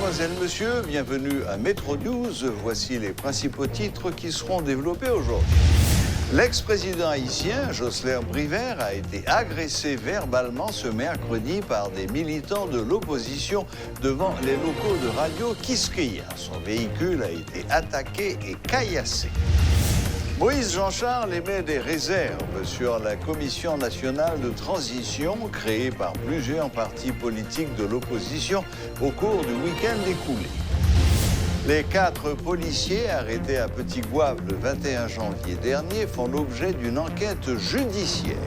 Mesdemoiselles, Messieurs, bienvenue à Métro News. Voici les principaux titres qui seront développés aujourd'hui. L'ex-président haïtien, Jocelyn Privert, a été agressé verbalement ce mercredi par des militants de l'opposition devant les locaux de Radio Quisqueya. Son véhicule a été attaqué et caillassé. Moïse Jean-Charles émet des réserves sur la Commission nationale de transition créée par plusieurs partis politiques de l'opposition au cours du week-end écoulé. Les 4 policiers arrêtés à Petit-Goâve le 21 janvier dernier font l'objet d'une enquête judiciaire.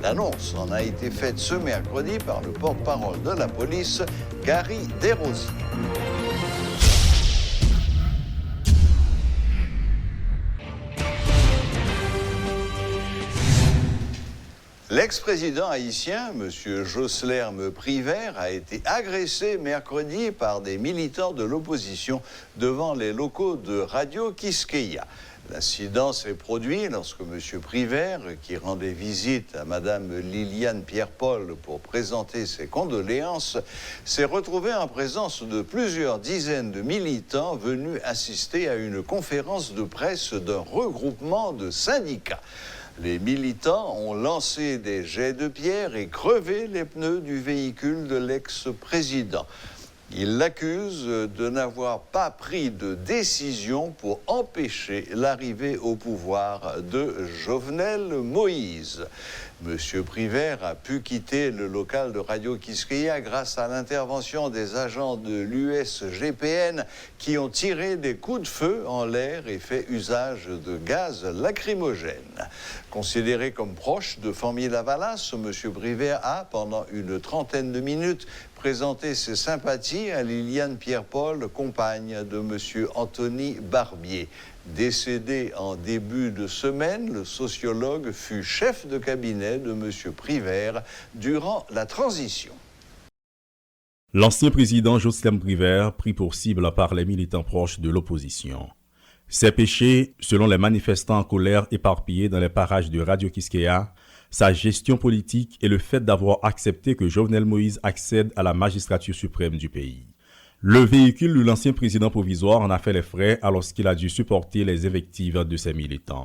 L'annonce en a été faite ce mercredi par le porte-parole de la police, Gary Desrosiers. L'ex-président haïtien, M. Jocelyn Privert, a été agressé mercredi par des militants de l'opposition devant les locaux de Radio Quisqueya. L'incident s'est produit lorsque M. Privert, qui rendait visite à Mme Liliane Pierre-Paul pour présenter ses condoléances, s'est retrouvé en présence de plusieurs dizaines de militants venus assister à une conférence de presse d'un regroupement de syndicats. Les militants ont lancé des jets de pierre et crevé les pneus du véhicule de l'ex-président. Ils l'accusent de n'avoir pas pris de décision pour empêcher l'arrivée au pouvoir de Jovenel Moïse. Monsieur Privert a pu quitter le local de Radio Quisqueya grâce à l'intervention des agents de l'USGPN qui ont tiré des coups de feu en l'air et fait usage de gaz lacrymogène. Considéré comme proche de Fanmy Lavalas, Monsieur Privert a, pendant une trentaine de minutes, présenté ses sympathies à Liliane Pierre-Paul, compagne de Monsieur Anthony Barbier. Décédé en début de semaine, le sociologue fut chef de cabinet de M. Privert durant la transition. L'ancien président Jocelyn Privert pris pour cible par les militants proches de l'opposition. Ses péchés, selon les manifestants en colère éparpillés dans les parages de Radio Quisqueya, sa gestion politique et le fait d'avoir accepté que Jovenel Moïse accède à la magistrature suprême du pays. Le véhicule de l'ancien président provisoire en a fait les frais alors qu'il a dû supporter les invectives de ses militants.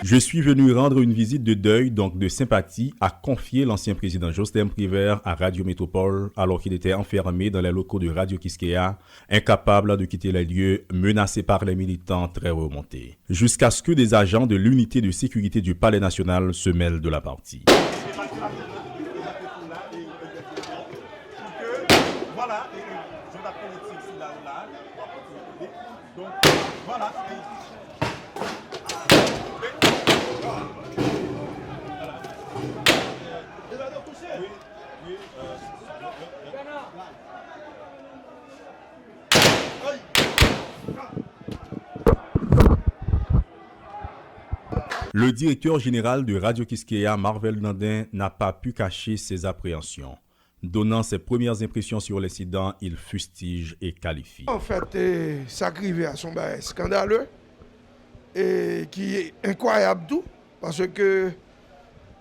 Je suis venu rendre une visite de deuil, donc de sympathie, a confié l'ancien président Jocelyn Privert à Radio Métropole alors qu'il était enfermé dans les locaux de Radio Quisqueya, incapable de quitter les lieux, menacé par les militants très remontés. Jusqu'à ce que des agents de l'unité de sécurité du Palais national se mêlent de la partie. Le directeur général de Radio Quisqueya, Marvel Nandin, n'a pas pu cacher ses appréhensions. Donnant ses premières impressions sur l'incident, il fustige et qualifie. En fait, ça arrive à son bail scandaleux et qui est incroyable tout, parce que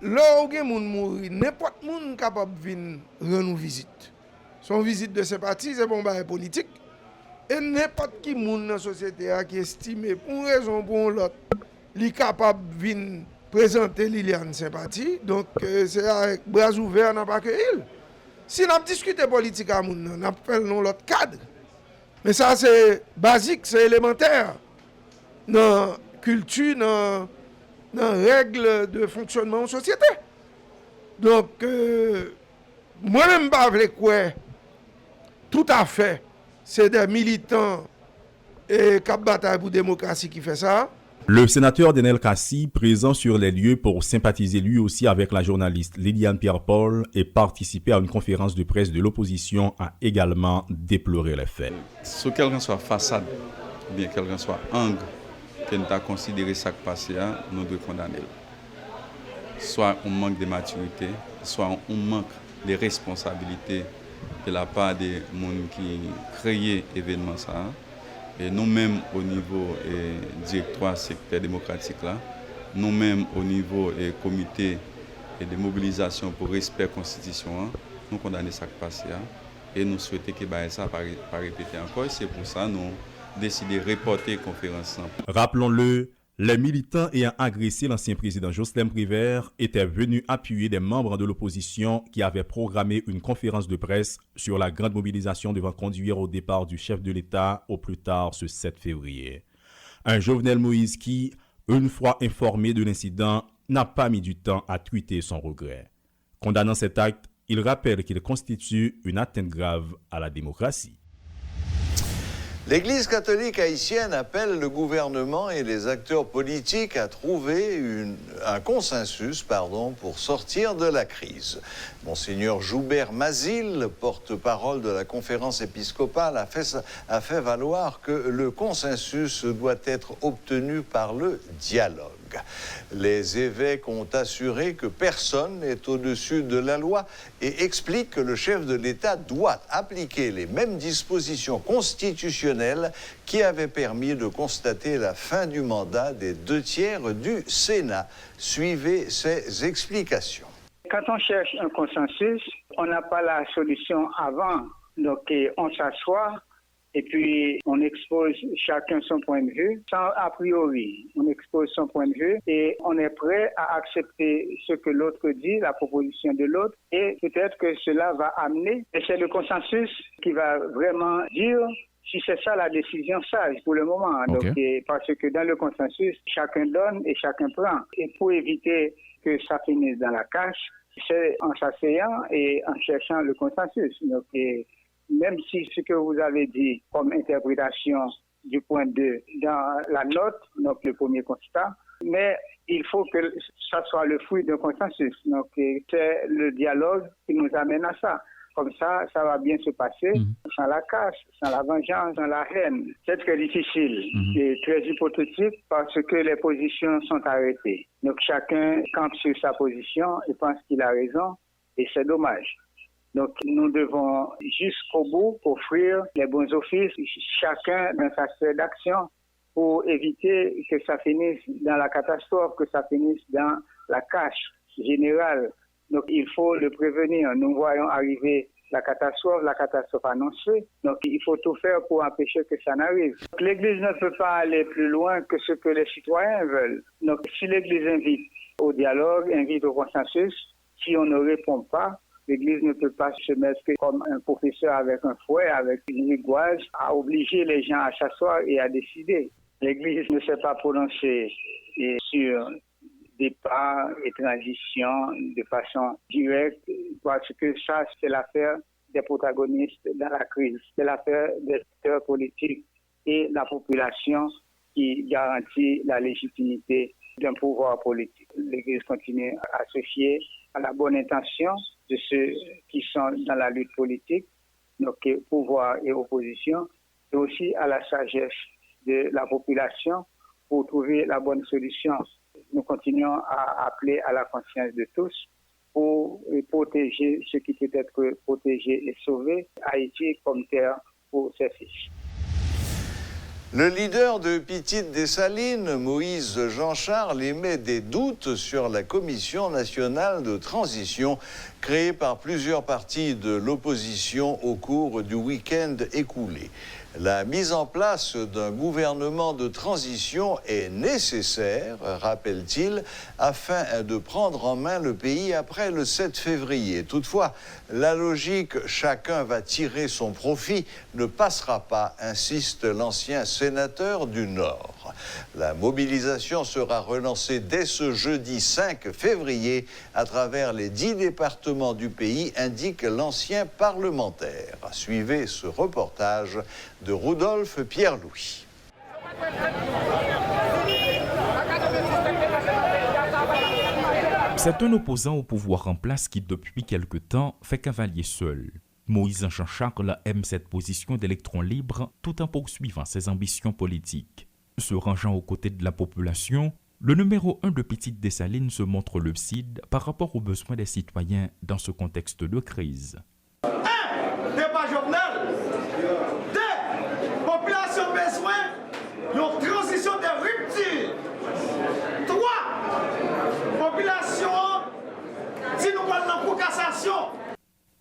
là où il y a des gens mourir, n'importe qui est capable de venir rendre visite. Son visite de sympathie, c'est bon bail politique. Et n'importe qui dans la société qui estime pour une raison ou pour l'autre, il est capable de venir présenter Liliane sympathie. Donc c'est avec bras ouverts, on n'a pas accueilli. Si on discute politique à moun, on appelle l'autre cadre. Mais ça c'est basique, c'est élémentaire. Dans la culture, dans la règle de fonctionnement en société. Donc moi-même pas avec quoi tout à fait. C'est des militants et qui bataillent pour la démocratie qui fait ça. Le sénateur Denel Kassi, présent sur les lieux pour sympathiser lui aussi avec la journaliste Liliane Pierre-Paul et participer à une conférence de presse de l'opposition, a également déploré les faits. Sur quelle que soit façade, ou bien quel que soit angle, que nous avons considéré ça qui passé, nous devons condamner. Soit on manque de maturité, soit on manque de responsabilité de la part des gens qui créent l'événement. Et nous-mêmes au niveau directoire secteur démocratique là, nous-mêmes au niveau comité de mobilisation pour respect de la Constitution, nous condamnons ce qui passe et nous souhaitons que ça ne pas répéter encore. C'est pour ça que nous décidé de reporter la conférence. Rappelons-le, les militants ayant agressé l'ancien président Jocelyn Privert étaient venus appuyer des membres de l'opposition qui avaient programmé une conférence de presse sur la grande mobilisation devant conduire au départ du chef de l'État au plus tard ce 7 février. Un Jovenel Moïse qui, une fois informé de l'incident, n'a pas mis du temps à tweeter son regret. Condamnant cet acte, il rappelle qu'il constitue une atteinte grave à la démocratie. L'Église catholique haïtienne appelle le gouvernement et les acteurs politiques à trouver un consensus pour sortir de la crise. Monseigneur Joubert Mazil, porte-parole de la conférence épiscopale, a fait valoir que le consensus doit être obtenu par le dialogue. Les évêques ont assuré que personne n'est au-dessus de la loi et expliquent que le chef de l'État doit appliquer les mêmes dispositions constitutionnelles qui avaient permis de constater la fin du mandat des 2/3 du Sénat. Suivez ces explications. Quand on cherche un consensus, on n'a pas la solution avant. Donc on s'assoit et puis on expose chacun son point de vue sans a priori. On expose son point de vue et on est prêt à accepter ce que l'autre dit, la proposition de l'autre, et peut-être que cela va amener. Et c'est le consensus qui va vraiment dire si c'est ça la décision sage pour le moment. Okay. Donc, parce que dans le consensus, chacun donne et chacun prend. Et pour éviter que ça finisse dans la cache, c'est en s'asseyant et en cherchant le consensus. Donc, même si ce que vous avez dit comme interprétation du point 2 dans la note, donc le premier constat, mais il faut que ça soit le fruit d'un consensus. Donc, c'est le dialogue qui nous amène à ça. Comme ça, ça va bien se passer, sans la casse, sans la vengeance, sans la haine. C'est très difficile et très hypothétique parce que les positions sont arrêtées. Donc, chacun campe sur sa position et pense qu'il a raison et c'est dommage. Donc, nous devons jusqu'au bout offrir les bons offices, chacun dans sa sphère d'action, pour éviter que ça finisse dans la catastrophe, que ça finisse dans la cache générale. Donc, il faut le prévenir. Nous voyons arriver la catastrophe annoncée. Donc, il faut tout faire pour empêcher que ça n'arrive. L'Église ne peut pas aller plus loin que ce que les citoyens veulent. Donc, si l'Église invite au dialogue, invite au consensus, si on ne répond pas, l'Église ne peut pas se mettre comme un professeur avec un fouet, avec une rigoise, à obliger les gens à s'asseoir et à décider. L'Église ne s'est pas prononcée sur départ et transition de façon directe, parce que ça, c'est l'affaire des protagonistes dans la crise. C'est l'affaire des acteurs politiques et la population qui garantit la légitimité d'un pouvoir politique. L'Église continue à se fier à la bonne intention de ceux qui sont dans la lutte politique, donc pouvoir et opposition, et aussi à la sagesse de la population pour trouver la bonne solution. Nous continuons à appeler à la conscience de tous pour protéger ce qui peut être protégé et sauvé, Haïti comme terre pour ses fils. Le leader de Petite-Dessalines, Moïse Jean-Charles, émet des doutes sur la Commission nationale de transition créée par plusieurs partis de l'opposition au cours du week-end écoulé. La mise en place d'un gouvernement de transition est nécessaire, rappelle-t-il, afin de prendre en main le pays après le 7 février. Toutefois, la logique « chacun va tirer son profit » ne passera pas, insiste l'ancien sénateur du Nord. La mobilisation sera relancée dès ce jeudi 5 février à travers les 10 départements du pays, indique l'ancien parlementaire. Suivez ce reportage de Rudolphe Pierre-Louis. C'est un opposant au pouvoir en place qui, depuis quelque temps, fait cavalier seul. Moïse Jean-Charles aime cette position d'électron libre tout en poursuivant ses ambitions politiques. Se rangeant aux côtés de la population, le numéro 1 de Petite-Dessalines se montre lucide par rapport aux besoins des citoyens dans ce contexte de crise. Débat Jovenel. 2. Population besoin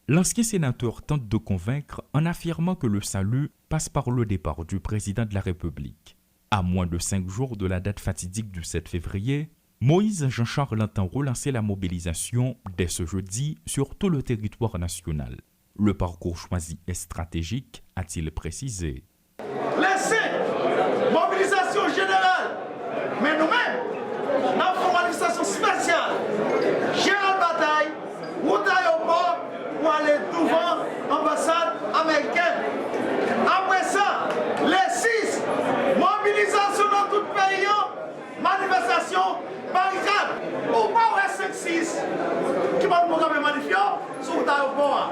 L'ancien sénateur tente de convaincre en affirmant que le salut passe par le départ du président de la République. À moins de 5 jours de la date fatidique du 7 février, Moïse Jean-Charles entend relancer la mobilisation dès ce jeudi sur tout le territoire national. Le parcours choisi est stratégique, a-t-il précisé. Laissez mobilisation générale, mais nous-mêmes, nous avons une manifestation spéciale. Général Bataille, route aéroport pour aller devant l'ambassade américaine. Après ça, les 6, mobilisation dans tout le pays, manifestation, barricade. Ou pas ouais 5-6 qui va nous magnifier sur route aéroport.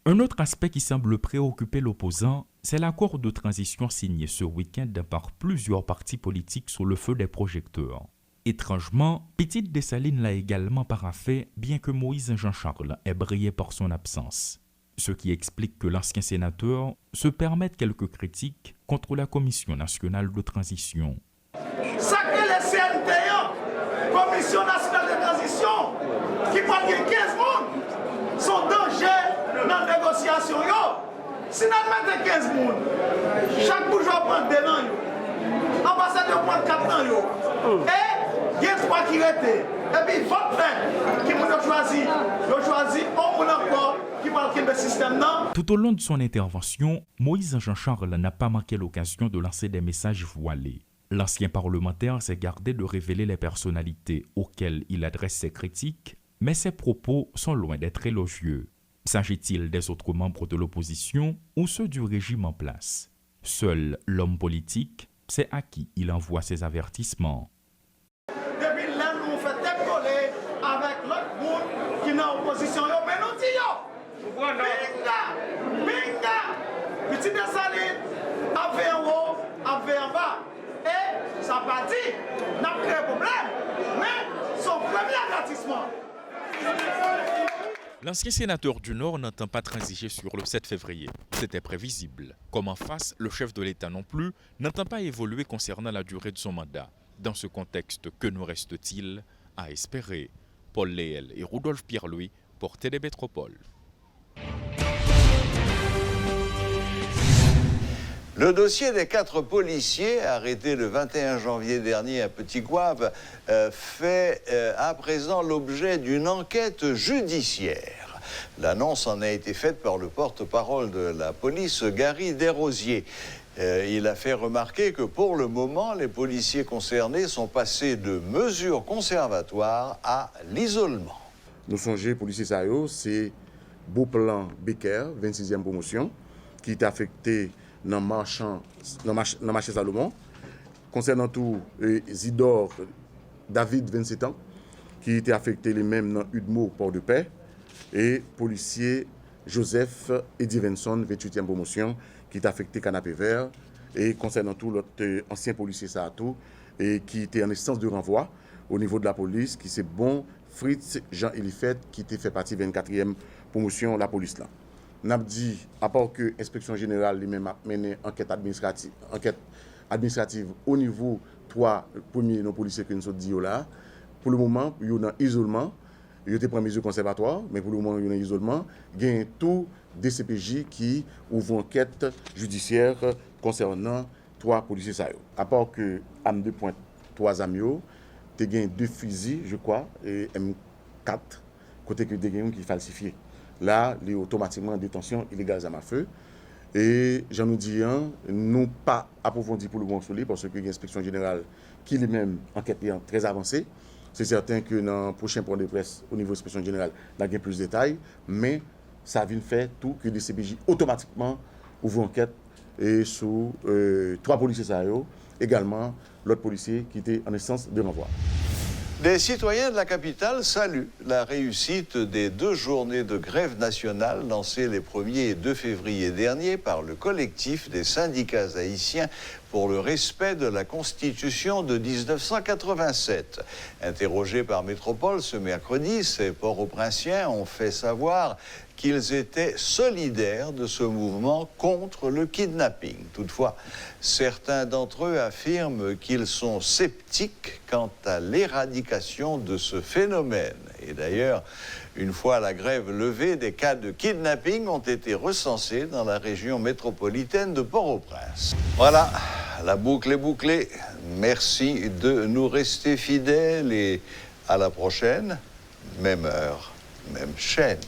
Un autre aspect qui semble préoccuper l'opposant, c'est l'accord de transition signé ce week-end par plusieurs partis politiques sous le feu des projecteurs. Étrangement, Petite Dessalines l'a également paraphé, bien que Moïse Jean-Charles ait brillé par son absence. Ce qui explique que l'ancien sénateur se permette quelques critiques contre la Commission nationale de transition. Ça que les CNT, Commission nationale de transition, qui parle de 15 personnes, sont danger dans la négociation. Si nous mettons 15 personnes, chaque bourgeois prend 2 ans, l'ambassadeur prend 4 ans. Et il y a 3 qui restent. Et puis, vote fait, qui nous choisi, on encore qui parle de système. Tout au long de son intervention, Moïse Jean-Charles n'a pas manqué l'occasion de lancer des messages voilés. L'ancien parlementaire s'est gardé de révéler les personnalités auxquelles il adresse ses critiques, mais ses propos sont loin d'être élogieux. S'agit-il des autres membres de l'opposition ou ceux du régime en place? Seul l'homme politique sait à qui il envoie ses avertissements. Depuis là, nous fait décoller avec l'autre monde qui est en opposition. Mais nous disons, binga, Petite Dessalines, avec en haut, avec en bas. Et ça n'a pas dit, n'a pas de problème, mais son premier avertissement. L'ancien sénateur du Nord n'entend pas transiger sur le 7 février. C'était prévisible. Comme en face, le chef de l'État non plus n'entend pas évoluer concernant la durée de son mandat. Dans ce contexte, que nous reste-t-il à espérer? Paul Léel et Rudolf Pierre-Louis pour Télé Métropole. Le dossier des 4 policiers arrêtés le 21 janvier dernier à Petit-Goâve fait à présent l'objet d'une enquête judiciaire. L'annonce en a été faite par le porte-parole de la police, Gary Desrosiers. Il a fait remarquer que pour le moment, les policiers concernés sont passés de mesures conservatoires à l'isolement. Nous songeons, policiers Sayo, c'est Beauplan Becker, 26e promotion, qui est affecté dans le marché Salomon. Concernant tout, Zidore David, 27 ans, qui était affecté les mêmes dans Udmo, Port-de-Paix, et policier Joseph Eddie Venson, 28e promotion, qui est affecté Canapé Vert, et concernant tout l'autre ancien policier Saatou, et qui était en instance de renvoi au niveau de la police, qui c'est bon Fritz Jean Elifet, qui était fait partie 24e promotion la police là. N'a dit, à part que l'inspection générale lui-même a mené enquête administrative au niveau 3 premiers non policiers que nous sommes dit là, pour le moment, il y a un isolement, il y a des mesures conservatoires, mais pour le moment, il y a un isolement. Il y a tout DCPJ qui ouvre enquête judiciaire concernant 3 policiers. À part que M2.3 Amio, il y a 2 fusils, je crois, et M4, côté que des gens qui falsifiés. Là, il y a automatiquement en détention illégale d'armes à feu. Et j'en nous dis, nous pas approfondi pour le bon solide parce qu'il y a une inspection générale qui lui-même enquête très avancée. C'est certain que dans le prochain point de presse au niveau de l'inspection générale, il y a plus de détails, mais ça vient faire tout que les CPJ automatiquement ouvrent enquête et sur 3 policiers sérieux, également l'autre policier qui était en instance de renvoi. Les citoyens de la capitale saluent la réussite des 2 journées de grève nationale lancées les 1er et 2 février dernier par le collectif des syndicats haïtiens pour le respect de la Constitution de 1987. Interrogés par Métropole ce mercredi, ces port-au-printiens ont fait savoir qu'ils étaient solidaires de ce mouvement contre le kidnapping. Toutefois, certains d'entre eux affirment qu'ils sont sceptiques quant à l'éradication de ce phénomène. Et d'ailleurs, une fois la grève levée, des cas de kidnapping ont été recensés dans la région métropolitaine de Port-au-Prince. Voilà, la boucle est bouclée. Merci de nous rester fidèles et à la prochaine, même heure, même chaîne.